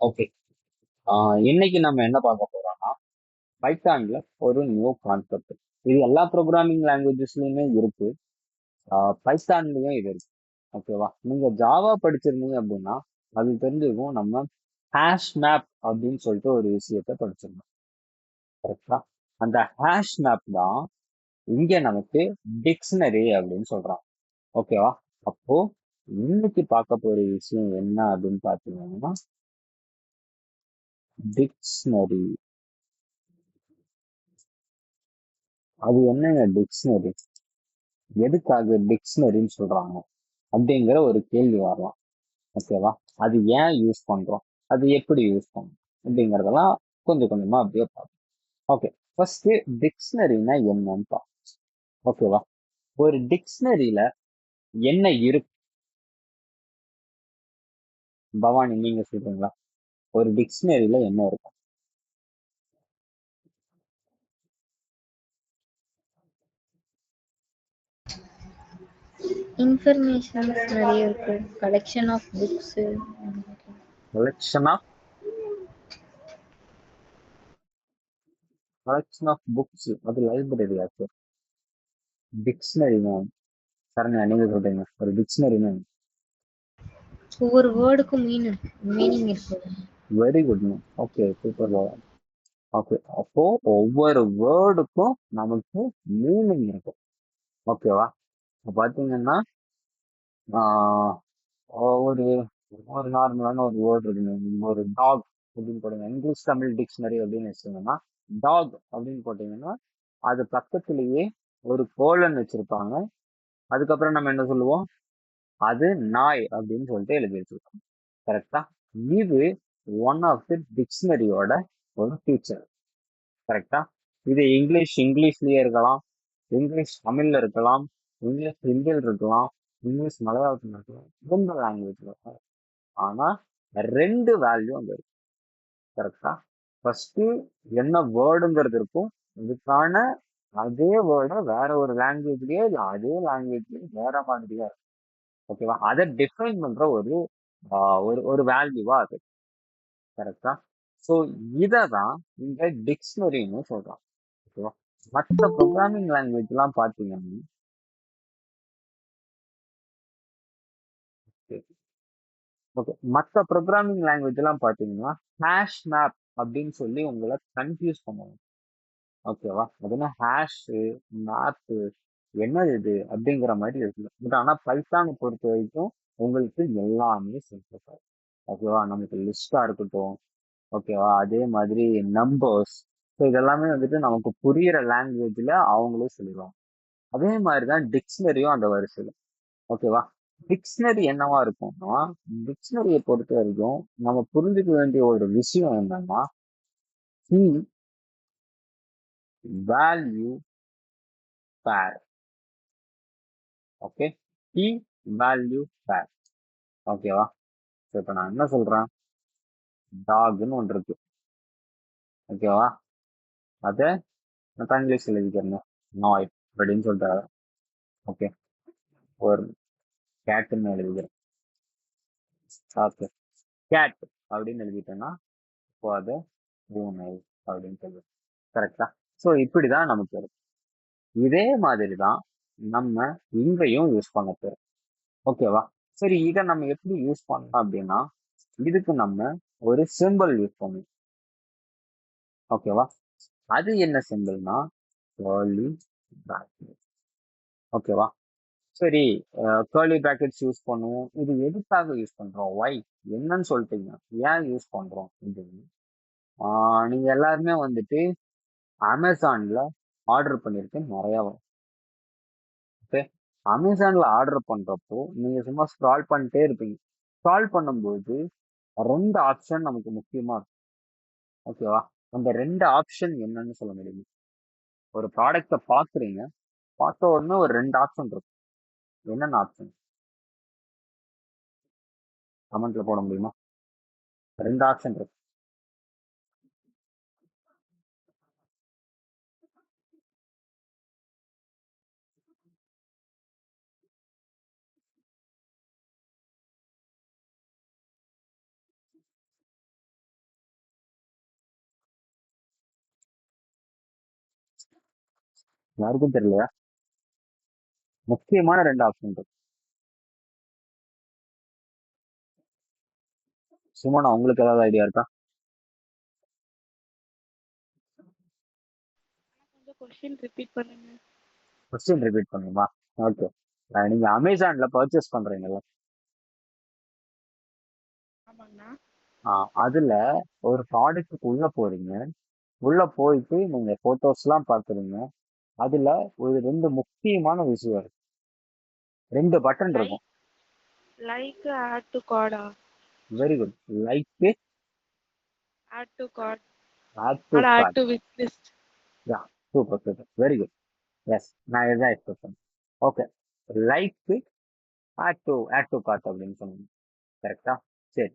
Okay. இன்னைக்கு நம்ம என்ன பார்க்க போறோம்னா பைத்தான்ல ஒரு நியூ கான்செப்ட். இது எல்லா ப்ரோக்ராமிங் லாங்குவேஜஸ்லயுமே இருக்கு. பைத்தான்லயும் இது இருக்கு. ஓகேவா? நீங்க ஜாவா படிச்சிருந்தீங்க அப்படின்னா அது தெரிஞ்சுக்கும். நம்ம ஹேஷ் மேப் அப்படின்னு சொல்லிட்டு ஒரு விஷயத்த படிச்சிருந்தோம். கரெக்டா? அந்த ஹேஷ் மேப் தான் இங்க நமக்கு டிக்ஷனரி அப்படின்னு சொல்றாங்க. ஓகேவா? அப்போ இன்னைக்கு பார்க்க போற விஷயம் என்ன அப்படின்னு பாத்தீங்கன்னா டிக்ஷனரி. அது என்னங்க டிக்ஷனரி? எதுக்காக டிக்ஷனரின்னு சொல்றாங்க அப்படிங்கிற ஒரு கேள்வி வரலாம். ஓகேவா? அது ஏன் யூஸ் பண்றோம், அது எப்படி யூஸ் பண்றோம் அப்படிங்கறதெல்லாம் கொஞ்சம் கொஞ்சமா அப்படியே பார்ப்போம். ஓகே, ஃபர்ஸ்ட் டிக்ஷனரினா என்னன்னு பார்ப்போம். ஓகேவா? ஒரு டிக்ஷனரியில என்ன இருக்கு? பவானி, நீங்க சொல்றீங்களா? ஒரு டிக்ஷனரியில என்ன இருக்கும்? இன்ஃபர்மேஷன்ஸ் நிறைய இருக்கு. Collection of books. Collection of collection of books. அது லைப்ரரியா சார்? டிக்ஷனரினா சரண்யா, நீங்க சொல்றீங்க ஒரு டிக்ஷனரினா? ஒவ்வொரு வேர்டுக்கும் மீனிங் இருக்கு. Very good ma'am. Okay, super. Okay, அப்போ ஒவ்வொரு வேர்டுக்கும் நமக்கு மீனிங் இருக்கும். ஓகேவா? இப்போ பாத்தீங்கன்னா ஆஹ் ஒரு ஒரு நார்மலான ஒரு வேர்டு இருக்குங்க. ஒரு டாக் அப்படின்னு போடுங்க, இங்கிலீஷ் தமிழ் டிக்ஷனரி அப்படின்னு வச்சுக்கோங்கன்னா டாக் அப்படின்னு போட்டீங்கன்னா அது பக்கத்திலேயே ஒரு கோலன் வச்சிருப்பாங்க. அதுக்கப்புறம் நம்ம என்ன சொல்லுவோம்? அது நாய் அப்படின்னு சொல்லிட்டு எழுதி வச்சிருக்கோம். கரெக்டா? இது ஒன் ஆஃப் தி டிக்ஷனரியோட ஒரு ஃபீச்சர். கரெக்டா? இது இங்கிலீஷ்லயே இருக்கலாம், இங்கிலீஷ் தமிழ்ல இருக்கலாம், இங்கிலீஷ் ஹிந்தியில் இருக்கலாம், இங்கிலீஷ் மலையாளத்துல இருக்கலாம், எந்த லாங்குவேஜ்ல இருக்கலாம். ஆனா ரெண்டு வேல்யூ அங்க இருக்கு. கரெக்டா? ஃபர்ஸ்ட் என்ன வேர்டுங்கிறது இருக்கும். இதுக்கான அதே வேர்டை வேற ஒரு லாங்குவேஜ்லயே இல்ல அதே லாங்குவேஜ்லயே வேற மாதிரியா இருக்கும். ஓகேவா? அதை டிஃபைன் பண்ற ஒரு ஒரு ஒரு வேல்யூவா அது. கரெக்டா? ஸோ இதை தான் இந்த டிக்ஷனரின்னு சொல்றோம். ஓகேவா? மற்ற ப்ரோக்ராமிங் லாங்குவேஜ் எல்லாம் பாத்தீங்கன்னா ஓகே, மற்ற ப்ரோக்ராமிங் லாங்குவேஜ் எல்லாம் பாத்தீங்கன்னா ஹேஷ் மேப் அப்படின்னு சொல்லி உங்களை கன்ஃபியூஸ் பண்ணுவாங்க. ஓகேவா? அதுனா ஹேஷ் மேப் என்னது இது அப்படிங்கிற மாதிரி இருக்கு. பட் ஆனா பைத்தானை பொறுத்த வரைக்கும் உங்களுக்கு எல்லாமே சிம்பிள். ஓகேவா? நமக்கு லிஸ்டா இருக்கட்டும், ஓகேவா, அதே மாதிரி நம்பர்ஸ், ஸோ இதெல்லாமே வந்துட்டு நமக்கு புரியிற லாங்குவேஜ்ல அவங்களே சொல்லிடுவாங்க. அதே மாதிரிதான் டிக்ஷனரியும் அந்த வரிசையில். ஓகேவா? டிக்ஷனரி என்னவா இருக்கும்னா, டிக்ஷனரியை பொறுத்த வரைக்கும் நம்ம புரிஞ்சுக்க வேண்டிய ஒரு விஷயம் என்னன்னா key value pair. Okay, key value pair. ஓகேவா? இப்ப நான் என்ன சொல்றேன்? டாக்னு ஒன்று இருக்கு. ஓகேவா? அதை நான் இங்கிலீஷ் எழுதிக்கிறேங்க, நாய் அப்படின்னு சொல்லிட்டு. ஓகே, ஒரு கேட்டுன்னு எழுதிக்கிறேன். ஓகே, கேட் அப்படின்னு எழுதிட்டேன்னா இப்போ அது பூனை அப்படின்னு சொல்லு. கரெக்டா? ஸோ இப்படிதான் நமக்கு இருக்கு. இதே மாதிரி தான் நம்ம இங்கேயும் யூஸ் பண்ண போறோம். ஓகேவா? சரி, இதை நம்ம எப்படி யூஸ் பண்ணலாம் அப்படின்னா இதுக்கு நம்ம ஒரு சிம்பிள் யூஸ் பண்ணுவோம். ஓகேவா? அது என்ன சிம்பிள்னா கர்லி பிராக்கெட். ஓகேவா? சரி, கர்லி பிராக்கெட்ஸ் யூஸ் பண்ணுவோம். இது எதுக்காக யூஸ் பண்றோம்? ஒய் என்னன்னு சொல்லிட்டீங்க, ஏன் யூஸ் பண்றோம் அப்படின்னு. நீங்க எல்லாருமே வந்துட்டு அமேசான்ல ஆர்டர் பண்ணிருக்கேன் நிறைய. ஓகே, அமேசான்ல ஆர்டர் பண்றப்போ நீங்க சும்மா ஸ்க்ரால் பண்ணிட்டே இருப்பீங்க. ஸ்க்ரால் பண்ணும்போது ரெண்டு ஆப்ஷன் நமக்கு முக்கியமா இருக்கும். ஓகேவா? அந்த ரெண்டு ஆப்ஷன் என்னன்னு சொல்ல முடியுமா? ஒரு ப்ராடக்ட பாக்குறீங்க, பார்த்த உடனே ஒரு ரெண்டு ஆப்ஷன் இருக்கும். என்னென்ன ஆப்ஷன்? கமெண்ட்ல போட முடியுமா? ரெண்டு ஆப்ஷன் இருக்கு. யாருக்கும் தெரியலையா? முக்கியமான ரெண்டு ஆப்ஷன் இருக்கு. சுமனா, உங்களுக்கு ஏதாவது ஐடியா இருக்கா? கொஞ்சம் கொஸ்டின் ரிப்பீட் பண்ணுங்க. கொஸ்டின் ரிப்பீட் பண்ணுமா? ஓகே. நீங்க அமேசான்ல பர்ச்சேஸ் பண்றீங்கல்ல, ஆமாங்கண்ணா. அதுல ஒரு ப்ராடக்ட்டுக்கு உள்ள போறீங்க. உள்ள போயிட்டு நீங்க போட்டோஸ் எல்லாம் பாக்குறீங்க. அதுல ஒரு ரெண்டு முக்கியமான விஷயம் இருக்கு. ரெண்டு பட்டன் இருக்கும். லைக் லைக் ஆட் டு கார்டா? Very good. Like, add to cart add to or add cart. To with list. Yeah, super super, very good. Yes, நான் இதுதான் எக்ஸ்பெக்ட் பண்ணேன். Okay. Like, add to cart அப்படின்னு சொன்னீங்க. கரெக்டா? சரி.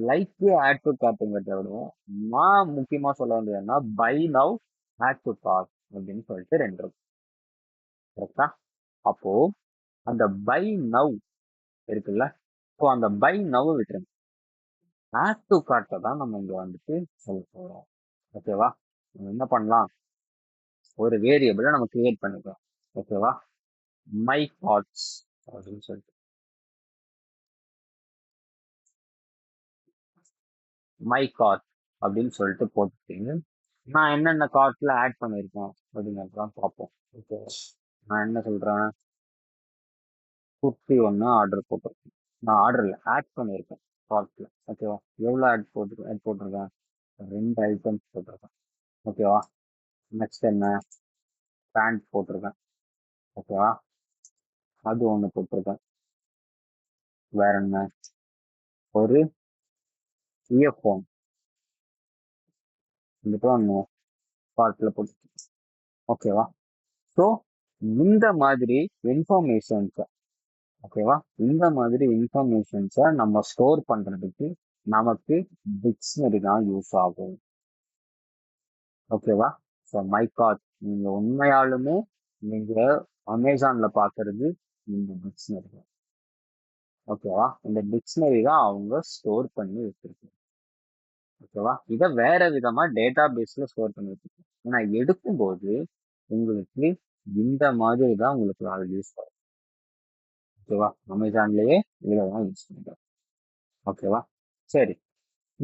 Like, add to கார்ட்டுங்கிறத விட நான் முக்கியமா சொல்ல வேண்டியதுன்னா by now, add to cart அப்படின்னு சொல்லிட்டு ரெண்டு இருக்கும். கரெக்டா? அப்போ அந்த பை நவ் இருக்குல்ல, ஸோ அந்த பை நவ் விட்டுருங்க. ஆட் டு கார்ட்டை தான் நம்ம இங்க வந்துட்டு சொல்ல போறோம். ஓகேவா? நம்ம என்ன பண்ணலாம்? ஒரு வேரியபிளை நம்ம கிரியேட் பண்ணிக்கலாம். ஓகேவா? மை கார்ட்ஸ் அப்படின்னு சொல்லிட்டு மை கார்ட் அப்படின்னு சொல்லிட்டு போட்டுட்டீங்க. நான் என்னென்ன கார்ட்ல ஆட் பண்ணியிருக்கேன் அப்படிங்கிறதான் பார்ப்போம். ஓகே. நான் என்ன சொல்றேன்? குர்த்தி ஒன்று ஆர்டர் போட்டிருக்கேன். நான் ஆர்டர்ல ஆட் பண்ணியிருக்கேன் கார்ட்ல. ஓகேவா? எவ்வளோ ஆட் போட்டிருக்கேன்? ரெண்டு ஐட்டம்ஸ் போட்டிருக்கேன். ஓகேவா? நெக்ஸ்ட் என்ன? பேண்ட் போட்டிருக்கேன். ஓகேவா? அது ஒன்று போட்டிருக்கேன். வேற என்ன? ஒரு இயர்ஃபோன் வந்துட்டு ஒன்று கார்ட்ல போட்டு. ஓகேவா? ஸோ இந்த மாதிரி இன்ஃபர்மேஷன்ஸ், ஓகேவா, இந்த மாதிரி இன்ஃபர்மேஷன்ஸை நம்ம ஸ்டோர் பண்றதுக்கு நமக்கு டிக்ஷனரி தான் யூஸ் ஆகும். ஓகேவா? ஸோ மை கார்ட் நீங்க உண்மையாலுமே நீங்க அமேசான்ல பாக்குறது இந்த டிக்ஷனரி தான். ஓகேவா? இந்த டிக்ஷனரி தான் அவங்க ஸ்டோர் பண்ணி வச்சிருக்காங்க. ஓகேவா? இதை வேற விதமா டேட்டா பேஸ்ல ஸ்டோர் பண்ணி வச்சிருக்காங்க. ஏன்னா எடுக்கும்போது உங்களுக்கு இந்த மாதிரி தான் உங்களுக்கு அது யூஸ் ஆகும். ஓகேவா? அமேசான்லயே இதுலதான் யூஸ் பண்றோம். ஓகேவா? சரி,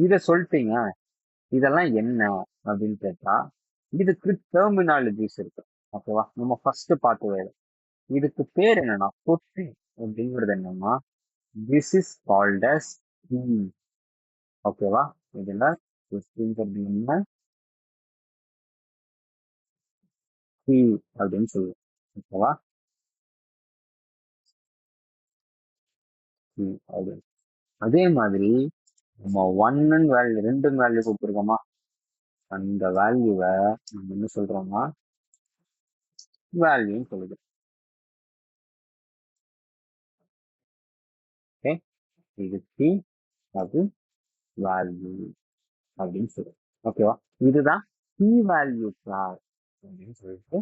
இத சொல்லிட்டீங்க. இதெல்லாம் என்ன அப்படின்னு கேட்டா இதுக்கு டெர்மினாலஜிஸ் இருக்கு. ஓகேவா? நம்ம ஃபர்ஸ்ட் பார்த்தது இதுக்கு பேர் என்னன்னா கொஸ்டின் அப்படிங்கிறது என்னன்னா this is called as key. ஓகேவா? இதுல கொஸ்டின் என்ன? கீ அப்படின்னு சொல்லுவோம். ஓகேவா? கீ அப்படின்னு. அதே மாதிரி நம்ம ஒன்னு வேல்யூ ரெண்டு வேல்யூ கொடுத்துருக்கோமா, அந்த வேல்யூவை நம்ம என்ன சொல்றோம்னா வேல்யூன்னு சொல்லுது. ஓகே, இது கீ, அது வேல்யூ அப்படின்னு சொல்லுவோம். ஓகேவா? இதுதான் கீ வேல்யூ கிளாஸ் அப்படின்னு சொல்லிட்டு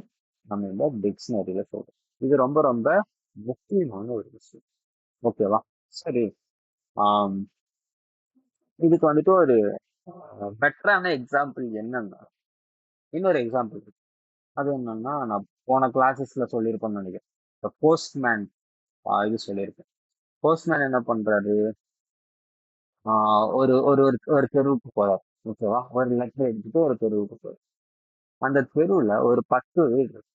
நம்ம இந்த டிக்ஷனரியில சொல்றோம். இது ரொம்ப ரொம்ப முக்கியமான ஒரு விஷயம். ஓகேவா? சரி. ஆம், இதுக்கு வந்துட்டு ஒரு பெட்டரான எக்ஸாம்பிள் என்னன்னா, இன்னொரு எக்ஸாம்பிள் இருக்கு. அது என்னன்னா, நான் போன கிளாஸஸ்ல சொல்லியிருப்பேன்னு நினைக்கிறேன். இந்த போஸ்ட்மேன் இது சொல்லியிருக்கேன். போஸ்ட்மேன் என்ன பண்றாரு? ஒரு ஒரு ஒரு ஒரு தெருவுக்கு போறாரு. ஓகேவா? ஒரு லெட்டர் எடுத்துட்டு ஒரு தெருவுக்கு போறாரு. அந்த தெருவுல ஒரு 10 வீடு இருக்கு.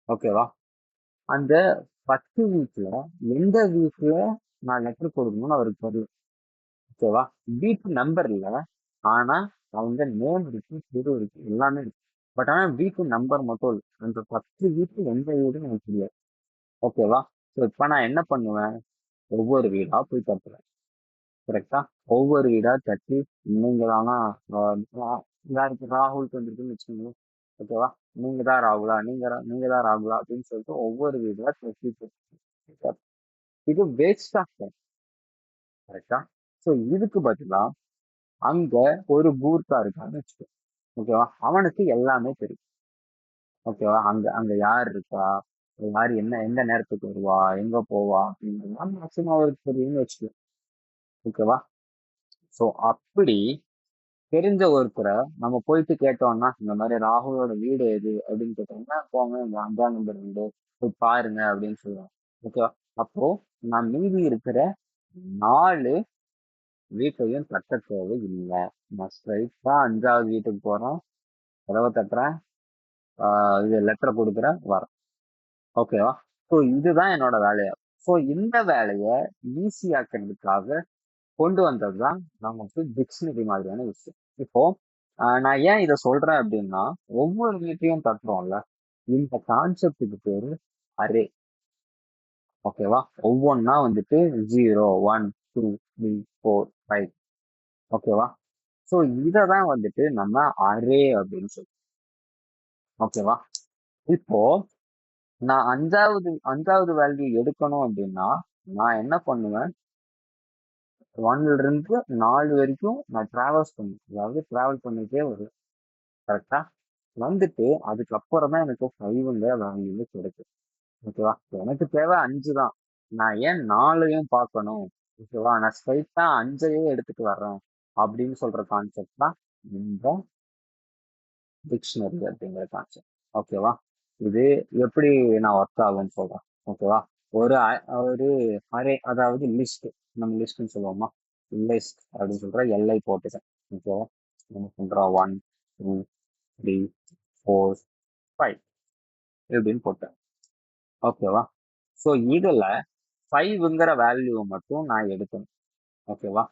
ஓகேவா? அந்த 10 வீட்டுல எந்த வீட்டுல நான் லெட்டர் கொடுக்கணும்னு அவருக்கு தெரியும். ஓகேவா? வீட்டு நம்பர் இல்ல, ஆனா அவங்க நேம் இருக்கு, தெரு இருக்கு, எல்லாமே இருக்கு. பட் ஆனா வீட்டு நம்பர் மட்டும் இல்லை. அந்த 10 வீட்டு எந்த வீடுன்னு எனக்கு தெரியாது. ஓகேவா? ஸோ இப்ப நான் என்ன பண்ணுவேன்? ஒவ்வொரு வீடா போய் தட்டுறேன். கரெக்டா? ஒவ்வொரு வீடா தட்டி நீங்க தானா யாருக்கு ராகுலுக்கு வந்துருக்குன்னு வச்சுக்கோங்க. ஓகேவா? நீங்க தான் ராகுலா, நீங்க தான் ராகுலா அப்படின்னு சொல்லிட்டு ஒவ்வொரு வீடா தட்டி தட்டி. இது வேஸ்ட் ஆஃப் டைம். கரெக்டா? ஸோ இதுக்கு பதிலா அங்க ஒரு கூர்க்கா இருக்கான்னு வச்சுக்கோ. ஓகேவா? அவனுக்கு எல்லாமே தெரியும். ஓகேவா? அங்க அங்க யார் இருக்கா, யார் என்ன எந்த நேரத்துக்கு வருவா, எங்க போவா அப்படின்றதுலாம் மேக்சிமம் அவருக்கு தெரியும்னு வச்சுக்கோ. ஓகேவா? ஸோ அப்படி தெரிஞ்ச ஒருத்தரை நம்ம போயிட்டு கேட்டோம்னா இந்த மாதிரி ராகுலோட வீடு எது அப்படின்னு கேட்டோம்னா போங்க இந்த 5ஆம் நம்பர் வீடு போய் பாருங்க அப்படின்னு சொல்லுவாங்க. ஓகேவா? அப்போ நான் மீதி இருக்கிற 4 வீட்டையும் தட்ட தேவை இல்லை. நான் ஸ்ட்ரைட்டா 5வது வீட்டுக்கு போறேன், கதவை தட்டுறேன், இது லெட்டர் கொடுக்குறேன், வரேன். ஓகேவா? ஸோ இதுதான் என்னோட வேலையா. ஸோ இந்த வேலையை ஈஸியாக்குறதுக்காக கொண்டு வந்ததுதான் நமக்கு டிக்ஷனரி மாதிரியான விஷயம். இப்போ நான் ஏன் இதை சொல்றேன் அப்படின்னா, ஒவ்வொரு வீட்டையும் தட்டுறோம்ல, இந்த கான்செப்டுக்கு பேரு அரே. ஓகேவா? ஒவ்வொன்னா வந்துட்டு 0 1 2 3 4 5. ஓகேவா? ஸோ இதை தான் வந்துட்டு நம்ம அரே அப்படின்னு சொல்றோம். ஓகேவா? இப்போ நான் அஞ்சாவது வேல்யூ எடுக்கணும் அப்படின்னா நான் என்ன பண்ணுவேன், 1ல இருந்து 4 வரைக்கும் நான் டிராவல் பண்ணிட்டே வருவேன். கரெக்டா? வந்துட்டு அதுக்கப்புறம் தான் எனக்கு 5ங்கிற வேல்யூ கிடைக்கும். ஓகேவா? எனக்கு தேவை 5 தான். நான் ஏன் 4யும் பார்க்கணும்? ஓகேவா? நான் ஸ்ட்ரைட்டா 5ஐயே எடுத்துட்டு வர்றேன் அப்படின்னு சொல்ற கான்செப்ட் தான் இந்த டிக்ஷனரி அப்படிங்கிற கான்செப்ட். ஓகேவா? இது எப்படி நான் ஒர்க் ஆகும்னு சொல்றேன். ஓகேவா? ஒரு அரே, அதாவது லிஸ்ட். நம்ம லிஸ்ட்னு சொல்லுவோமா, லிஸ்ட் அப்படின்னு சொல்ற எல்ஐ போட்டுக்கேன். ஓகேவா? நம்ம பண்றோம் 1 2 3 4 5 இப்படின்னு போட்டேன். ஓகேவா? ஸோ இதுல 5ங்கிற வேல்யூ மட்டும் நான் எடுக்கணும். ஓகேவா?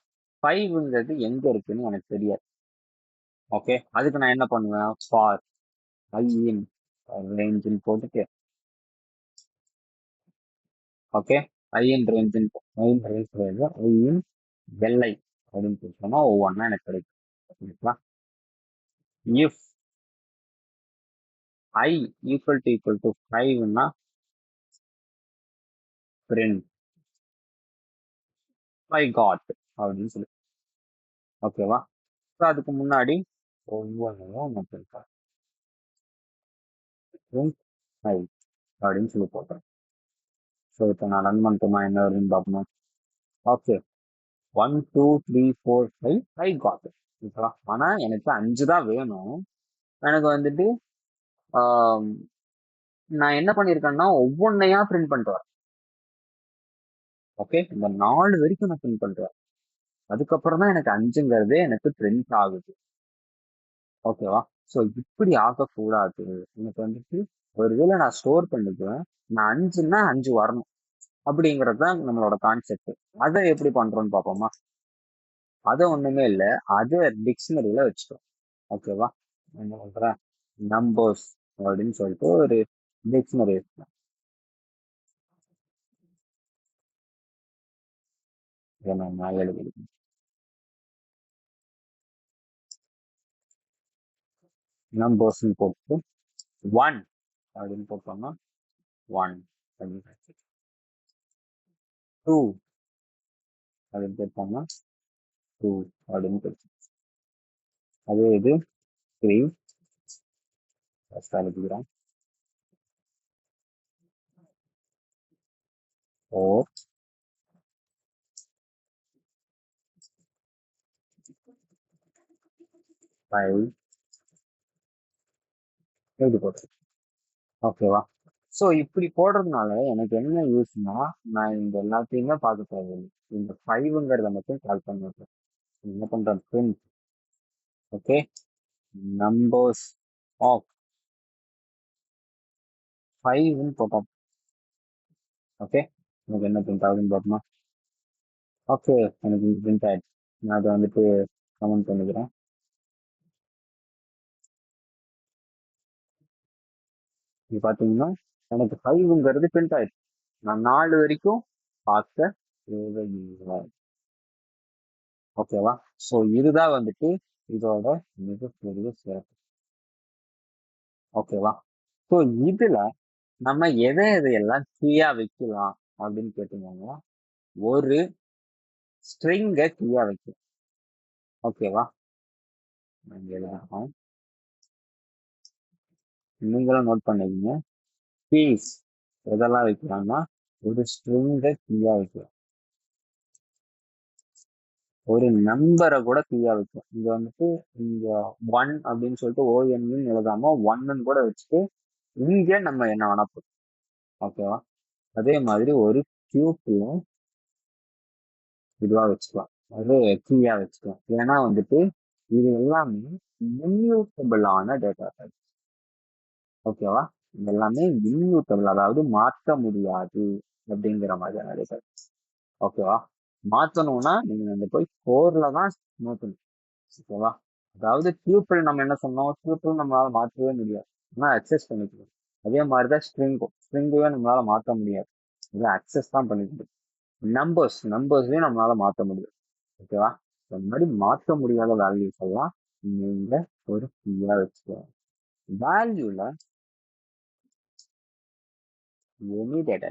5ங்கிறது எங்க இருக்குன்னு எனக்கு தெரியாது. ஓகே, அதுக்கு நான் என்ன பண்ணுவேன், ஃபார் ஐ இன் ரேஞ்சுன்னு போட்டுட்டு, ஓகே, ஐ இன் ரேஞ்சுன்னு ஐ இன் எல்ஐ அப்படின்னு போட்டோம்னா ஒவ்வொன்றா எனக்கு கிடைக்கும். ஓகேங்களா? இஃப் ஐ ஈக்குவல் டு 5ன்னா பிரிண்ட் ஐ காட் அப்படின்னு சொல்லி. ஓகேவா? ஸோ அதுக்கு முன்னாடி ஒவ்வொன்றையும் நான் பிரிண்ட் ஐ அப்படின்னு சொல்லி போட்டேன். ஸோ இப்போ நான் ரன் பண்ணிட்டோமா என்ன வருதுன்னு பார்க்கணும். Okay, 1 2 3 4 5 I got. ஓகேவா? ஆனா எனக்கு 5 தான் வேணும். எனக்கு வந்துட்டு ஆம், நான் என்ன பண்ணியிருக்கேன்னா ஒவ்வொன்றையா பிரிண்ட் பண்ணிட்டு வரேன். ஓகே, இந்த 4 வரைக்கும் நான் பிரிண்ட் பண்ணிட்டு வரேன். அதுக்கப்புறம் தான் எனக்கு 5ங்கிறதே எனக்கு பிரிண்ட் ஆகுது. ஓகேவா? ஸோ இப்படி ஆகக்கூடாது. எனக்கு வந்துட்டு ஒருவேளை நான் ஸ்டோர் பண்ணிக்குவேன், நான் 5ன்னா 5 வரணும் அப்படிங்கிறது தான் நம்மளோட கான்செப்ட். அதை எப்படி பண்றோம்னு பார்ப்போமா? அது ஒண்ணுமே இல்லை, அது டிக்ஷனரியில வச்சுக்கோம். ஓகேவா? என்ன பண்றேன், நம்பர்ஸ் அப்படின்னு சொல்லிட்டு ஒரு டிக்ஷனரி இருக்கு. இதை நான் எழுதிருக்கேன். நம்பர்ஸ்ன்னு போட்டு 1 அப்படின்னு போட்டோம்னா 1 அப்படின்னு, 2 அப்படின்னு போட்டோம்னா 2 அப்படின்னு போட்டு, அதே இது 3 ஃபர்ஸ்ட் எழுதிக்கிறேன், 4 5 எழுதி போட்டு. ஓகேவா? ஸோ இப்படி போடுறதுனால எனக்கு என்ன யூஸ்னா, நான் இந்த எல்லாத்தையுமே பார்க்க தேவையில்லை, இந்த 5ங்கிறத மட்டும் கால் பண்ணிடுறேன். என்ன பண்றேன், பிரிண்ட் ஓகே நம்பர்ஸ் ஆஃப் 5ன்னு போட்டோம். ஓகே, எனக்கு என்ன பிரிண்ட் ஆகுதுன்னு பார்ப்போமா? ஓகே, எனக்கு பிரிண்ட் ஆயிடுச்சு. நான் அதை வந்துட்டு கமெண்ட் பண்ணிக்கிறேன். இது பார்த்தீங்கன்னா எனக்கு 5ங்கிறது பிரிண்ட் ஆயிடுச்சு. நான் 4 வரைக்கும் பார்க்க தேவையில்லை. ஓகேவா? ஸோ இதுதான் வந்துட்டு இதோட மிகப்பெரிய சிறப்பு. ஓகேவா? ஸோ இதுல நம்ம எதை எதையெல்லாம் கீயா வைக்கலாம் அப்படின்னு கேட்டீங்கன்னா, ஒரு ஸ்ட்ரிங்கை கீயா வைக்கலாம். ஓகேவா? எழுதலாம், நீங்களும் நோட் பண்ணிக்கீங்க. கீஸ் எதெல்லாம் வைக்கலாம்னா ஒரு ஸ்ட்ரிங்கை கீயா வைக்கலாம். ஒரு நம்பரை கூட கீயா வைக்கும். இங்க வந்துட்டு இங்க ஒன் அப்படின்னு சொல்லிட்டு ஓஎன்னு எழுதாம ஒன்னு கூட வச்சுட்டு இங்க நம்ம என்ன வேணா போதும். ஓகேவா? அதே மாதிரி ஒரு கியூப்லயும் இதுவா வச்சுக்கலாம். அது கீயா வச்சுக்கலாம். ஏன்னா வந்துட்டு இது எல்லாமே இம்யூட்டபிளான டேட்டா டைப். ஓகேவா? இது எல்லாமே இம்யூட்டபிள், அதாவது மாற்ற முடியாது அப்படிங்கிற மாதிரியான டேட்டா. ஓகேவா? மாத்தணும்னா நீங்க வந்து போய் கோர்ல தான் மாத்தணும். ஓகேவா? அதாவது டியூப்பிள் நம்ம என்ன சொன்னோம், டியூப்பிள் நம்மளால மாற்றவே முடியாது, ஆனா அக்சஸ் பண்ணிக்கணும். அதே மாதிரிதான் ஸ்ட்ரிங்குவே நம்மளால மாற்ற முடியாது, இதை அக்சஸ் தான் பண்ணிக்கணும். நம்பர்ஸையும் நம்மளால மாற்ற முடியும். ஓகேவா? இந்த மாதிரி மாற்ற முடியாத வேல்யூஸ் எல்லாம் நீங்க ஒரு கீயா வச்சுக்கலாம். வேல்யூல எனி டேட்டா,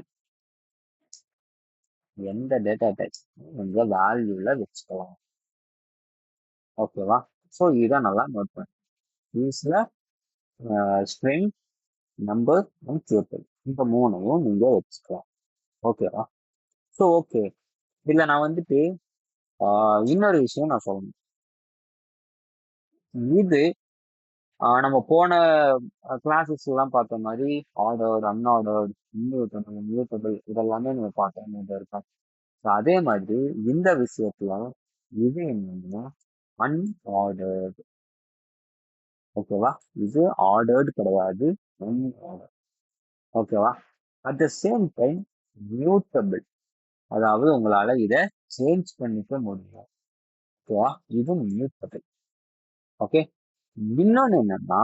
எந்த டேட்டா டைப் நீங்க வேல்யூல வச்சுக்கலாம். ஓகேவா? ஸோ இதை நல்லா நோட் பண்ணு. யூஸ்ல ஸ்ட்ரிங், நம்பர் அண்ட் டியூப்பிள் இந்த மூணையும் நீங்க வச்சுக்கலாம். ஓகேவா? ஸோ ஓகே, இதுல நான் வந்துட்டு இன்னொரு விஷயம் நான் சொல்லணும். இது நம்ம போன கிளாஸஸ் எல்லாம் பார்த்த மாதிரி ஆர்டர், அன்ஆர்டர்ட், மியூட்டபிள் இதெல்லாமே நம்ம பார்த்தோம் இருக்கா. ஸோ அதே மாதிரி இந்த விஷயத்துல இது என்னன்னா அன்ஆர்டர்ட். ஓகேவா? இது ஆர்டர்டு கிடையாது, அன்ஆர்டர்ட். ஓகேவா? At the same time mutable, அதாவது உங்களால இதை சேஞ்ச் பண்ணிக்க முடியும். ஓகேவா? இது மியூட்டபிள். ஓகே, இன்னொன்னு என்னன்னா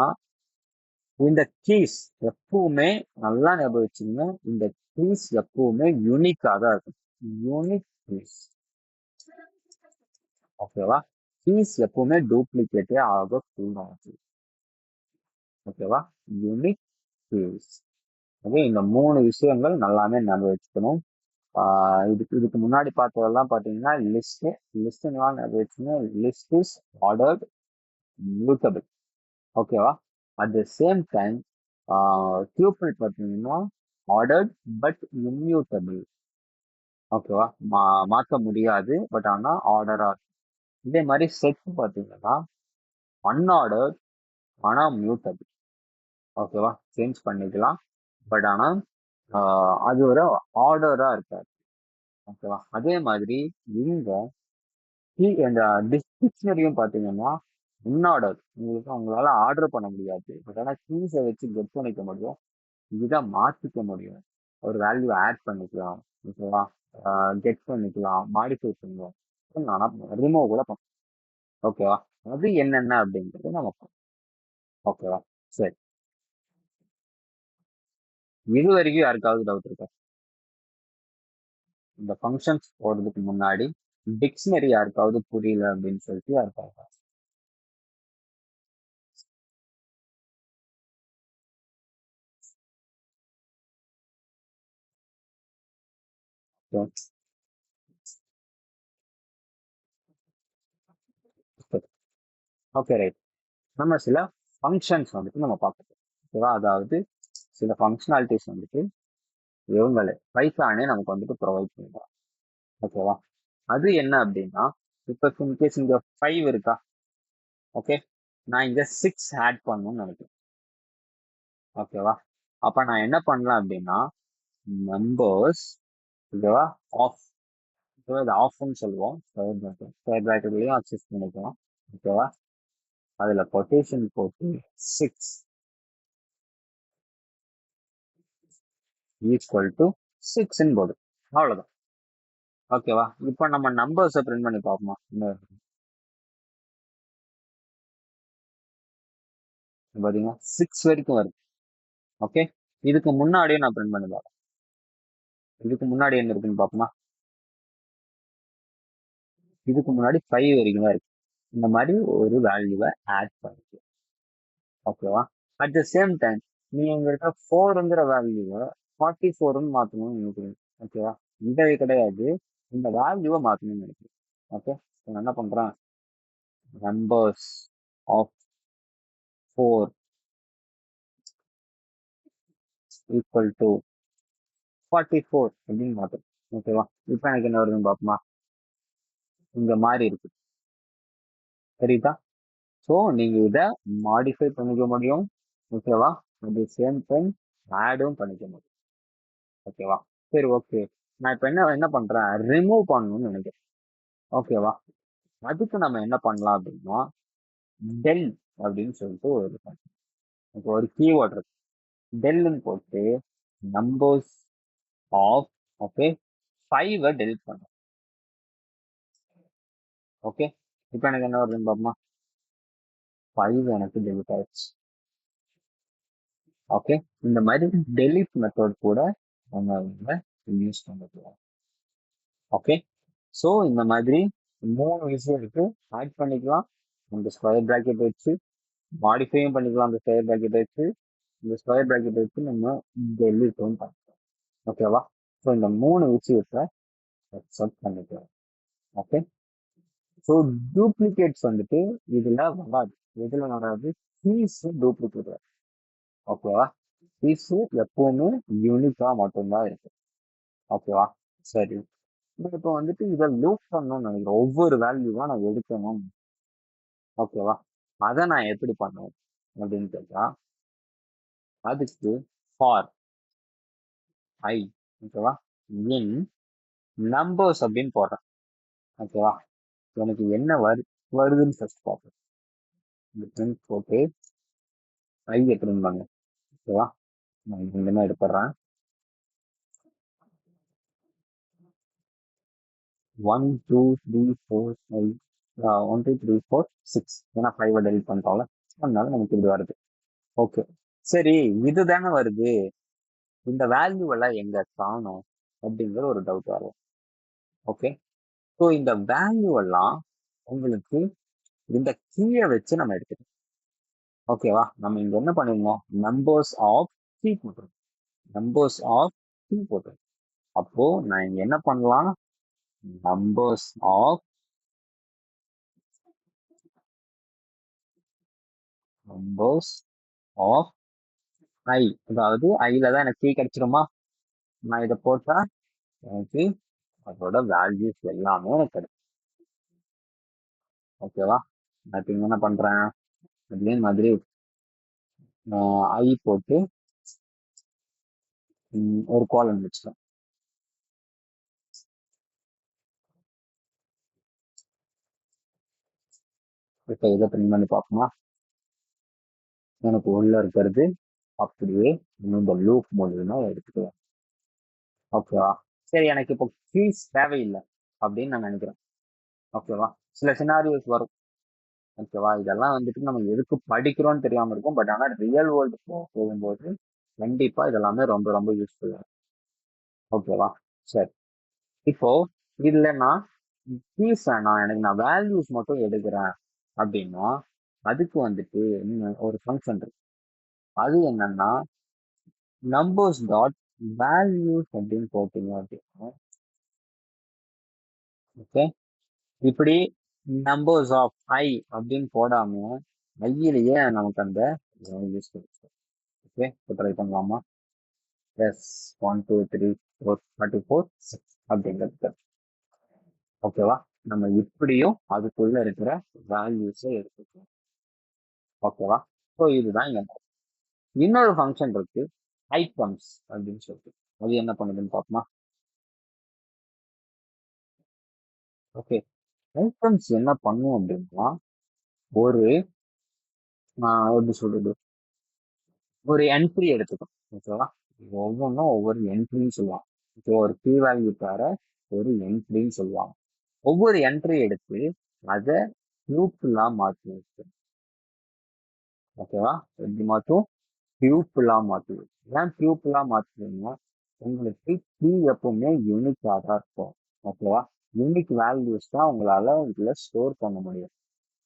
இந்த கீஸ் எப்பவுமே நல்லா ஞாபகம் வச்சுக்கோங்க, இந்த கீஸ் எப்பவுமே யூனிக்கா தான் இருக்கும். Unique keys. ஓகேவா? கீஸ் எப்பவுமே டூப்ளிகேட்டே ஆகக்கூடாது. ஓகேவா? Unique keys. ஓகே, இந்த மூணு விஷயங்கள் நல்லாமே ஞாபகம் வச்சுக்கணும். இதுக்கு முன்னாடி பார்த்ததெல்லாம் பார்த்தீங்கன்னா லிஸ்ட் ஞாபகம் வச்சுக்கணும். List is ordered, mutable. ஓகேவா? At the same time tuple பார்த்தீங்கன்னா ஆர்டர்ட் பட் இம்யூட்டபிள். ஓகேவா? மாற்ற முடியாது, பட் ஆனால் ஆர்டரா. இதே மாதிரி செட் பார்த்தீங்கன்னா அன்ஆர்டர்ட் ஆனால் மியூட்டபிள். ஓகேவா? சேஞ்ச் பண்ணிக்கலாம், பட் ஆனால் அது ஒரு ஆர்டரா இருக்காது. ஓகேவா? அதே மாதிரி இங்க இந்த டிக்ஷனரியும் பார்த்தீங்கன்னா அன்ஆர்டர், உங்களுக்கு உங்களால ஆர்டர் பண்ண முடியாது, பட் ஆனால் கீஸை வச்சு கெட் பண்ணிக்க முடியும். இதுதான் மாற்றிக்க முடியும். ஒரு வேல்யூ ஆட் பண்ணிக்கலாம். ஓகேவா? கெட் பண்ணிக்கலாம், மாடிஃபை பண்ணலாம், ரிமூவ் கூட பண்ணலாம். ஓகேவா? அது என்னென்ன அப்படிங்கிறது நம்ம பார்ப்போம். ஓகேவா? சரி, இது வரைக்கும் யாருக்காவது டவுட் இருக்கா? இந்த ஃபங்க்ஷன்ஸ் போடுறதுக்கு முன்னாடி டிக்ஷனரி யாருக்காவது புரியல அப்படின்னு சொல்லிட்டு யாருக்காவது? Okay, right. நம்ம சில ஃபங்க்ஷன்ஸ் வந்துட்டு நம்ம பார்க்கணும். ஓகேவா? அதாவது சில ஃபங்க்ஷனாலிட்டிஸ் வந்துட்டு இவங்களே பைத்தானே நமக்கு வந்துட்டு ப்ரொவைட் பண்ணுவாங்க. ஓகேவா? அது என்ன அப்படின்னா, இப்போ இன்கேஸ் இங்க 5 இருக்கா? ஓகே, நான் இங்க 6 ஆட் பண்ணணும்னு நினைக்கிறேன். ஓகேவா? அப்ப நான் என்ன பண்ணலாம் அப்படின்னா நம்பர்ஸ், ஓகேவா, ஆஃப், இது ஆஃப்னு சொல்லுவோம். ஸ்கொயர் பிராக்கெட்லயும் அக்சஸ் பண்ணிக்கலாம். ஓகேவா? அதுல கொட்டேஷன் போட்டு 6 ஈக்குவல் டு 6 போடு. அவ்வளவுதான். ஓகேவா? இப்போ நம்ம நம்பர்ஸை பிரிண்ட் பண்ணி பார்ப்போமா? பாத்தீங்கன்னா 6 வரைக்கும் வருது. ஓகே, இதுக்கு முன்னாடியே நான் பிரிண்ட் பண்ணி பார்ப்பேன். இதுக்கு முன்னாடி என்ன இருக்குன்னு பார்ப்போமா? இதுக்கு முன்னாடி 5 வரைக்கும் தான் இருக்கு. இந்த மாதிரி ஒரு வேல்யூவை ஆட் பண்ணிக்கலாம். ஓகேவா? அட் த சேம் டைம் நீங்க இங்க இருக்க 4ங்கிற வேல்யூவை 44ன்னு மாத்தணும்னு நினைக்கிறீங்க. ஓகேவா? இதே கிடையாது, இந்த வேல்யூவை மாத்தணும்னு நினைக்கிறேன். ஓகே, நான் என்ன பண்றேன், நம்பர்ஸ் ஆஃப் 4 ஈக்குவல் டு 44 அப்படின்னு மாத்தணும். ஓகேவா? இப்போ எனக்கு என்ன வருதுன்னு பார்ப்போமா? இங்க மாதிரி இருக்கு. சரிதா? ஸோ நீங்க இதை மாடிஃபை பண்ணிக்க முடியும். ஓகேவா? அட் சேம் டைம் ஆடும் பண்ணிக்க முடியும். ஓகேவா? சரி, ஓகே. நான் இப்ப என்ன என்ன பண்றேன், ரிமூவ் பண்ணணும்னு நினைக்கிறேன். ஓகேவா? அதுக்கு நம்ம என்ன பண்ணலாம் அப்படின்னா, டெல் அப்படின்னு சொல்லிட்டு ஒரு கீவேர்ட் இருக்கு. டெல்லுன்னு போட்டு நம்பர்ஸ் ஆஃப், ஓகே, 5 டெலிட் பண்ணும். ஓகே, இப்போ எனக்கு என்ன வருதுன்னு பாப்போமா? 5 எனக்கு டெலிட் ஆயிடுச்சு. ஓகே, இந்த மாதிரி டெலிட் மெத்தட் கூட நம்ம யூஸ் பண்ணிக்கலாம். ஓகே, ஸோ இந்த மாதிரி 3 விஷயம் இருக்கு. ஆட் பண்ணிக்கலாம் இந்த ஸ்கொயர் பிராக்கெட் வச்சு, மாடிஃபையும் பண்ணிக்கலாம் அந்த ஸ்கொயர் பிராக்கெட் வச்சு, இந்த ஸ்கொயர் பிராக்கெட் வச்சு நம்ம டெலிட்டும் பண்ணிக்கலாம். ஓகேவா? ஸோ இந்த 3 விஷயத்தை அக்செப்ட் பண்ணிக்கலாம். ஓகே, ஸோ டூப்ளிகேட்ஸ் வந்துட்டு இதுல வராது. எதுல வராது? கீஸ் டூப்ளிகேட் வராது. ஓகேவா? கீஸ் எப்பவுமே யூனிக்கா மட்டும்தான் இருக்கு. ஓகேவா? சரி, இப்போ வந்துட்டு இதை லூப் பண்ணணும்னு நினைக்கிறேன். ஒவ்வொரு வேல்யூவா நான் எடுக்கணும். ஓகேவா? அதை நான் எப்படி பண்ணுவேன் அப்படின்னு கேட்டா, அதுக்கு ஃபார் ஐ, ஓகேவா, இன் நம்பர்ஸ் அப்படின்னு போடுறேன். ஓகேவா? எனக்கு என்ன வருதுன்னு ஃபர்ஸ்ட் பார்ப்பேன். இந்த பிரிண்ட் போட்டு ஐ எப்படின்னு, ஓகேவா, நான் இங்கேருந்து எடுத்துடுறேன். 1 2 3 4 5 1 2 3 4 6, ஏன்னா 5 டெலிட் பண்ணிட்டோம்ல, அதனால நமக்கு இது வருது. ஓகே, சரி, இது தானே வருது, இந்த வேல்யூ எல்லாம் எங்க காணும் அப்படிங்கிற ஒரு டவுட் வரும். ஓகே, ஸோ இந்த வேல்யூ எல்லாம் உங்களுக்கு இந்த கீயை வச்சு நம்ம எடுத்துக்கணும். ஓகேவா? நம்ம இங்க என்ன பண்ணிருந்தோம், நம்பர்ஸ் ஆஃப் கீ போட்டுருவோம். நம்பர்ஸ் ஆஃப் கீ போட்டுருவோம். அப்போ நான் இங்க என்ன பண்ணலாம், நம்பர்ஸ் ஆஃப் ஐ, அதாவது ஐல தான் எனக்கு கீ கிடைச்சிருமா, நான் இதை போட்டா எனக்கு அதோட வேல்யூஸ் எல்லாமே எனக்கு கிடைக்கும். ஓகேவா? நான் இப்ப என்ன பண்றேன், அதே மாதிரி ஐ போட்டு ஒரு காலம் வச்சுக்கேன். இப்ப இதை பிரிண்ட் பண்ணி பார்ப்போமா? எனக்கு உள்ள இருக்கிறது அப்படியே இந்த லூப் மூலியமா எடுத்துக்கலாம். ஓகேவா? சரி, எனக்கு இப்போ கீஸ் தேவையில்லை அப்படின்னு நான் நினைக்கிறேன். ஓகேவா? சில சினாரியோஸ் வரும். ஓகேவா? இதெல்லாம் வந்துட்டு நம்ம எதுக்கு படிக்கிறோம்னு தெரியாம இருக்கும். பட் ஆனால் ரியல் வேர்ல்டு போகும்போது கண்டிப்பா இதெல்லாமே ரொம்ப ரொம்ப யூஸ்ஃபுல்லா இருக்கும். ஓகேவா? சரி, இப்போ இதுல நான் கீஸ் வேணாம், எனக்கு நான் வேல்யூஸ் மட்டும் எடுக்கிறேன் அப்படின்னா அதுக்கு வந்துட்டு ஒரு ஃபங்க்ஷன் இருக்கு. அது என்னன்னா, நம்பர்ஸ் டாட் வேல்யூஸ் அப்படின்னு போட்டீங்க அப்படின்னா, ஓகே, இப்படி நம்பர்ஸ் ஆஃப் ஐ அப்படின்னு போடாம ஐயிலேயே நமக்கு அந்த வேல்யூஸ் கிடைக்கும். ஓகே, இப்போ ட்ரை பண்ணலாமா? எஸ், 1 2 3 4 34 6 அப்படிங்கிறது. ஓகேவா? நம்ம இப்படியும் அதுக்குள்ள இருக்கிற வேல்யூஸை எடுத்துக்கலாம். ஓகேவா? ஸோ இதுதான் இங்க இன்னொரு ஃபங்க்ஷன் இருக்கு, ஐட்டம்ஸ் அப்படின்னு சொல்லிட்டு. அது என்ன பண்ணுதுன்னு பார்ப்போமா? ஓகே, ஐட்டம்ஸ் என்ன பண்ணும் அப்படின்னா, ஒரு எப்படி சொல்றது, ஒரு என்ட்ரி எடுத்துக்கும். ஓகேவா? ஒவ்வொன்றும் ஒவ்வொரு என்ட்ரின்னு சொல்லுவாங்க. ஓகே, ஒரு கீ வேல்யூ தர ஒரு என்ட்ரின்னு சொல்லுவாங்க. ஒவ்வொரு என்ட்ரி எடுத்து அதை டியூப்பிளா மாற்றி வச்சு. ஓகேவா? எப்படி மாற்றும்? டியூப்பிளா மாற்றுது. ஏன் டியூப்பிளா மாற்றுறீங்கன்னா, உங்களுக்கு கீ எப்பவுமே யூனிக்காக தான் இருக்கும். ஓகேவா? யூனிக் வேல்யூஸ் தான் உங்களால இதுல ஸ்டோர் பண்ண முடியும்.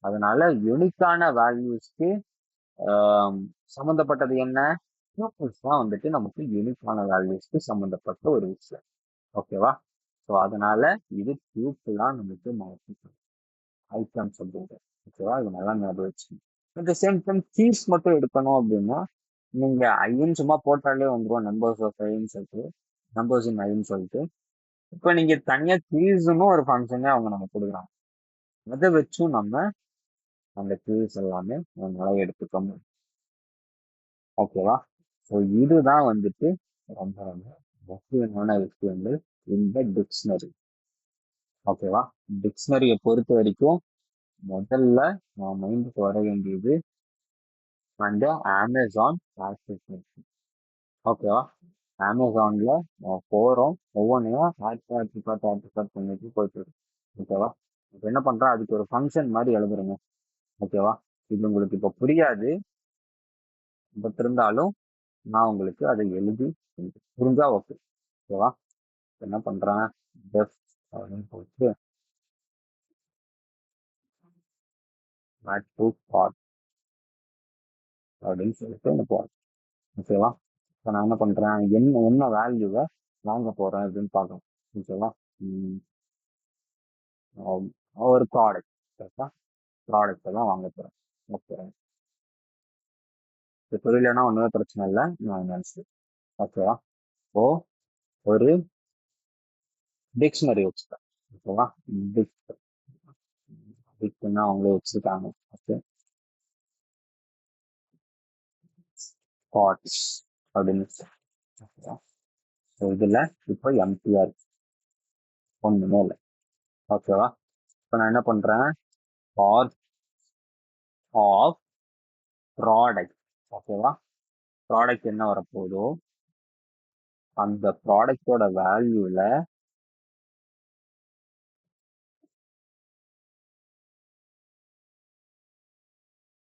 அதனால யூனிக்கான வேல்யூஸ்க்கு சம்மந்தப்பட்டது என்ன, டியூப்பிள்ஸ் தான் வந்துட்டு நமக்கு யூனிக்கான வேல்யூஸ்க்கு சம்மந்தப்பட்ட ஒரு விஷயம். ஓகேவா? ஸோ அதனால இது டியூப்பிளா நமக்கு மாற்றும் ஐட்டம்ஸ் அப்படின்றது. ஓகேவா? இது நல்லா ஞாபகம் வச்சுக்கணும். At the same time keys மட்டும் எடுக்கணும் அப்படின்னா, நீங்க ஐன்னு சும்மா போட்டாலே வந்துடும், நம்பர்ஸ் ஆஃப் ஐன்னு சொல்லிட்டு, நம்பர்ஸ் இன் ஐன்னு சொல்லிட்டு. இப்போ நீங்க தனியா கீஸ்னு ஒரு ஃபங்க்ஷனே அவங்க நம்ம கொடுக்குறாங்க. அதை வச்சும் நம்ம அந்த கேஸ் எல்லாமே நம்மளால எடுத்துக்க முடியும். ஓகேவா? ஸோ இதுதான் வந்துட்டு ரொம்ப ரொம்ப முக்கியமான விஷயங்கள் இந்த டிக்ஷனரி. ஓகேவா? டிக்ஷனரியை பொறுத்த வரைக்கும் முதல்ல நான் மைண்டுக்கு வர வேண்டியது அந்த அமேசான் கிளாசிஃபிகேஷன். ஓகேவா? அமேசான்ல போறோம், ஒவ்வொன்றையும் ஆட் பண்ணிட்டு போயிட்டு இருக்கு. ஓகேவா? இப்போ என்ன பண்றேன், அதுக்கு ஒரு ஃபங்க்ஷன் மாதிரி எழுதுறேங்க. ஓகேவா? இது உங்களுக்கு இப்போ புரியாது, பட் இருந்தாலும் நான் உங்களுக்கு அதை எழுதி புரிஞ்சா ஓகே. ஓகேவா? என்ன பண்றேன், டெஃப் அப்படின்னு போட்டு ஆட் டு கார்ட் அப்படின்னு சொல்லிட்டு என்ன போறேன். ஓகேவா? இப்போ நான் என்ன பண்றேன், என்ன என்ன வேல்யூவை வாங்க போறேன் அப்படின்னு பார்க்கணும். ஓகேவா? உம் ஒரு ப்ராடக்ட், கரெக்டா? ப்ராடக்ட்டை தான் வாங்க போறேன். ஓகே, இது புரியலன்னா ஒன்றுமே பிரச்சனை இல்லை, நான் நினைச்சேன். ஓகேவா? இப்போ ஒரு டிக்ஷனரி வச்சுட்டேன். ஓகேவா? டிக்னா அவங்களே வச்சுருக்காங்க. ஓகே, கார்ட்ஸ் அப்படின்னு. ஓகேவா? ஸோ இதில் இப்போ எம்டிஆர் ஒன்றுமே இல்லை. ஓகேவா? இப்போ நான் என்ன பண்ணுறேன், கார்ட் ஆஃப் ப்ராடக்ட். ஓகேவா? ப்ராடக்ட் என்ன வரப்போதோ அந்த ப்ராடக்டோட வேல்யூல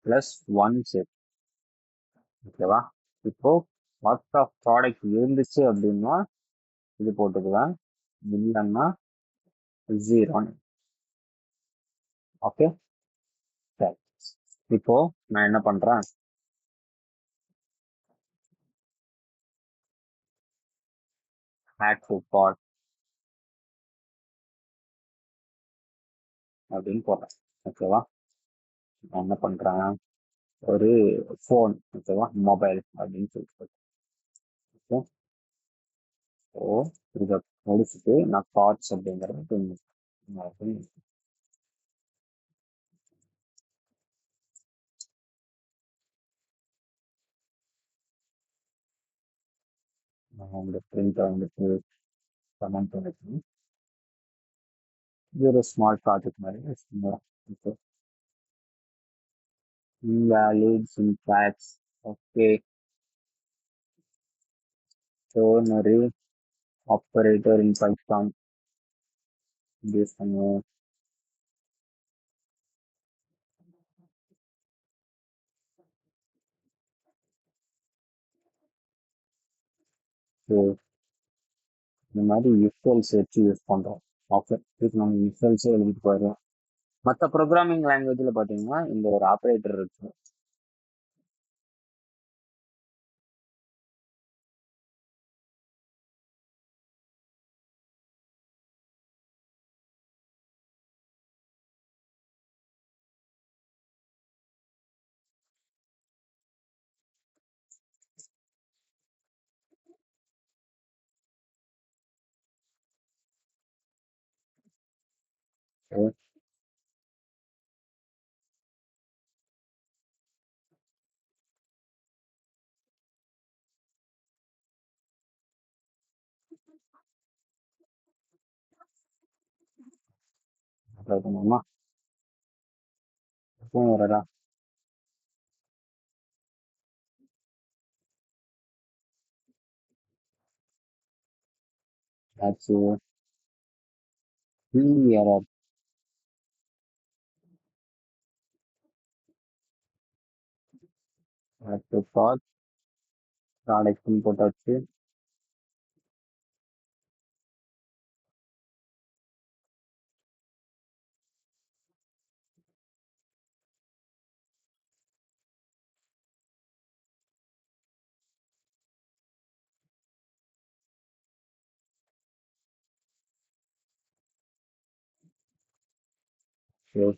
பிளஸ் ஒன் செட். ஓகேவா? இப்போ காஸ்ட் ஆஃப் ப்ராடக்ட் இருந்துச்சு அப்படின்னா இது போட்டுக்குவேன், இல்லைன்னா ஜீரோன்னு. ஓகே, சரி. இப்போ நான் என்ன பண்றேன், ஆட் டு கார்ட் அப்படின்னு போடுறேன். ஓகேவா? நான் என்ன பண்றேன், ஒரு ஃபோன், ஓகேவா, மொபைல் அப்படின்னு சொல்லிட்டு. ஓகே, ஸோ இதை முடிச்சுட்டு நான் கார்ட்ஸ் அப்படிங்கிறது நான் இந்த பிரிண்டை வந்துட்டு கமெண்ட் பண்ணிக்கணும். இது ஒரு ஸ்மால் ப்ராஜெக்ட் மாதிரி சின்னதா. Okay, invalid syntax. Okay, ternary operator in Python. This one. So இந்த மாதிரி யூஸ்வல்ஸ் வச்சு யூஸ் பண்றோம். ஓகே, இதுக்கு நம்ம யூஸ்வல்ஸே எழுதிட்டு போயிடுறோம். மற்ற ப்ரோக்ராமிங் லாங்குவேஜில் பார்த்தீங்கன்னா இந்த ஒரு ஆப்ரேட்டர் இருக்கு. So, apply பண்ணுவோமா? எப்பவும் வரதா? That's error. Add to cart, product போட்டாச்சு. So,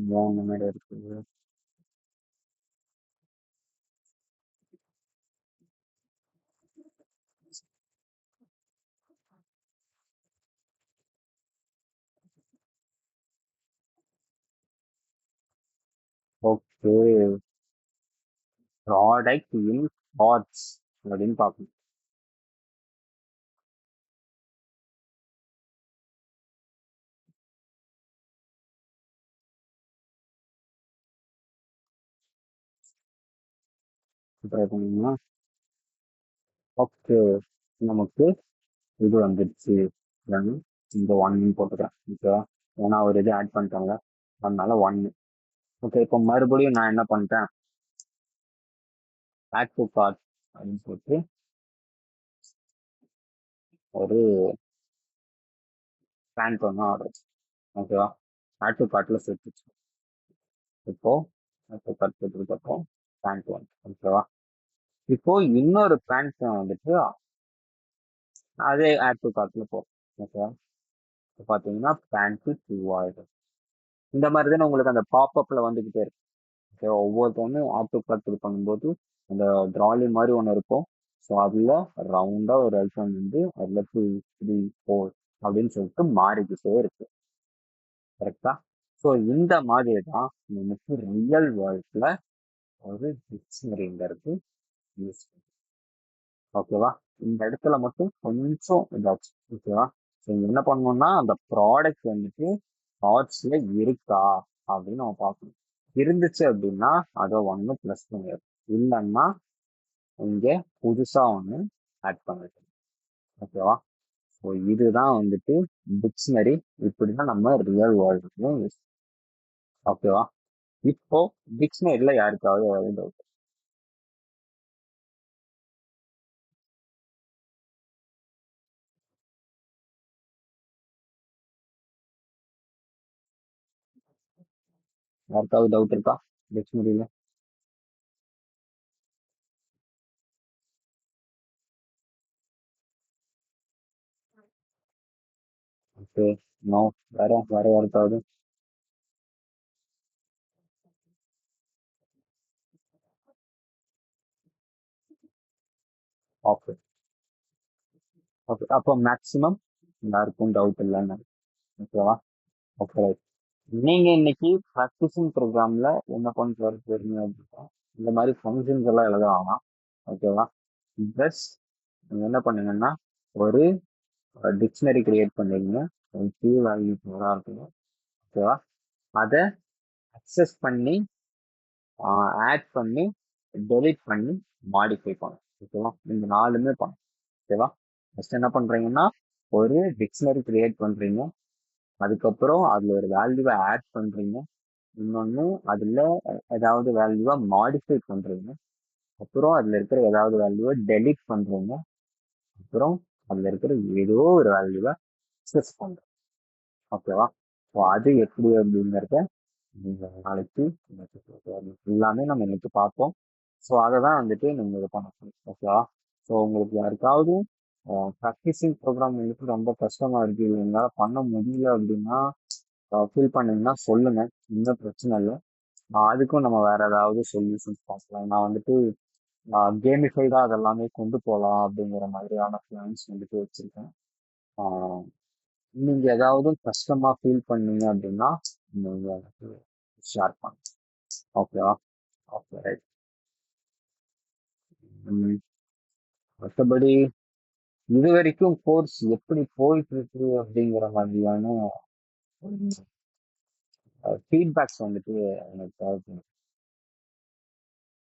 மூணு மாதிரி இருக்குது. ஓகே, ப்ராடக்ட் இன் தாட்ஸ் அப்படின்னு பார்க்கணும். ட்ரை பண்ணீங்கன்னா ஓகே, நமக்கு இது வந்துடுச்சு. then இந்த ஒன்னு போட்டுக்கிறேன். ஓகேவா, ஏன்னா ஒரு இது ஆட் பண்ணிட்டாங்க, அதனால ஒன்னு. ஓகே, இப்போ மறுபடியும் நான் என்ன பண்ணிட்டேன், ஆட் டு கார்ட் அப்படின்னு போட்டு ஒரு பேண்ட் ஒன்று ஆர்டர். ஓகேவா, ஆட் டு கார்ட்ல சேர்த்துச்சு. இப்போ ஆட் டு கார்ட் சேர்த்துக்கப்போ பேண்ட் ஒன். ஓகேவா, இப்போ இன்னொரு பேண்ட் வந்துட்டு அதே ஆட் டு கார்ட்ல போகும். ஓகேவா, இப்போ பார்த்தீங்கன்னா பேண்ட் டூ ஆயிடும். இந்த மாதிரி தானே உங்களுக்கு அந்த பாப்அப்ல வந்துகிட்டே இருக்கு. ஓகே, ஒவ்வொருத்தவங்க ஆட் டு கார்ட் இது பண்ணும்போது அந்த ட்ராலி மாதிரி ஒன்று இருக்கும். ஸோ அதில் ரவுண்டாக ஒரு ஐஃபோன் வந்து அதில் 2, 3, 4 அப்படின்னு சொல்லிட்டு மாறிக்கிட்டே இருக்கு. கரெக்டா? ஸோ இந்த மாதிரி தான் நமக்கு ரியல் வேர்ல்ட்ல ஒரு டிக்ஷனரிங்கிறது யூஸ். ஓகேவா, இந்த இடத்துல மட்டும் கொஞ்சம் இதாச்சு. ஓகேவா, ஸோ என்ன பண்ணணும்னா அந்த ப்ராடக்ட் வந்துட்டு தாட்ஸ்ல இருக்கா அப்படின்னு நம்ம பார்க்கணும். இருந்துச்சு அப்படின்னா அதை ஒன்று ப்ளஸ் பண்ணிடும், இல்லைன்னா இங்கே புதுசா ஒன்று ஆட் பண்ணிடும். ஓகேவா, ஸோ இதுதான் வந்துட்டு டிக்ஷனரி. இப்படிதான் நம்ம ரியல் வேர்ல்டுக்கும் யூஸ். ஓகேவா, இப்போ டிக்ஷனரியில யாருக்காவது ஏதாவது doubt? யாருக்காவது டவுட் இருக்கா டிக்ஷனரியில? Okay, no. வேற வேற யாருக்காவது? ஓகே ஓகே, அப்போ மேக்ஸிமம் யாருக்கும் டவுட் இல்லைன்னு. ஓகேவா, ஓகே. நீங்க இன்னைக்கு ப்ராக்டிசிங் ப்ரோக்ராம்ல என்ன பண்ணிட்டு வர போறீங்க அப்படின்னா, இந்த மாதிரி ஃபங்க்ஷன்ஸ் எல்லாம் எழுத வேணாம். ஓகேவா, ப்ளஸ் நீங்க என்ன பண்ணுங்கன்னா ஒரு டிக்ஷனரி கிரியேட் பண்ணிருங்க, ஒரு கீ வேல்யூ இருக்குங்க. ஓகேவா, அதை அக்சஸ் பண்ணி ஆட் பண்ணி டெலிட் பண்ணி மாடிஃபை பண்ணும். ஓகேவா, இந்த நாலுமே பண்ணும். ஓகேவா, ஃபர்ஸ்ட் என்ன பண்றீங்கன்னா ஒரு டிக்ஷனரி கிரியேட் பண்றீங்க, அதுக்கப்புறம் அதுல ஒரு வேல்யூவை ஆட் பண்றீங்க, இன்னொன்னு அதுல ஏதாவது வேல்யூவை மாடிஃபை பண்றீங்க, அப்புறம் அதுல இருக்கிற ஏதாவது வேல்யூவை டெலிட் பண்றீங்க, அப்புறம் அதுல இருக்கிற ஏதோ ஒரு வேல்யூவை அக்சஸ் பண்றீங்க. ஓகேவா, ஸோ அது எப்படி அப்படிங்கிறத நீங்க நாளைக்கு எல்லாமே நம்ம இன்னைக்கு பார்ப்போம். ஸோ அதை தான் வந்துட்டு நீங்க இது பண்ணணும். ஓகேவா, ஸோ உங்களுக்கு யாருக்காவது ப்ராக்டிசிங் ப்ரோக்ராம் வந்துட்டு ரொம்ப கஷ்டமா இருக்கு, எங்களால பண்ண முடியல அப்படின்னா ஃபீல் பண்ணீங்கன்னா சொல்லுங்க, இன்னும் பிரச்சனை இல்லை. அதுக்கும் நம்ம வேற ஏதாவது சொல்யூஷன்ஸ் பார்க்கலாம். நான் வந்துட்டு கேமிஃபைடா அதெல்லாமே கொண்டு போகலாம் அப்படிங்கிற மாதிரியான பிளான்ஸ் வந்துட்டு வச்சிருக்கேன். ஆஹ் நீங்க ஏதாவது கஷ்டமா ஃபீல் பண்ணீங்க அப்படின்னா நீங்க எனக்கு ஷேர் பண்ணுங்க. ஓகேவா, ஓகே ரைட். மற்றபடி இது வரைக்கும் கோர்ஸ் எப்படி போயிட்டு இருக்கு அப்படிங்கிற மாதிரியான ஃபீட்பேக்ஸ் வந்துட்டு எனக்கு தேவைப்படுது.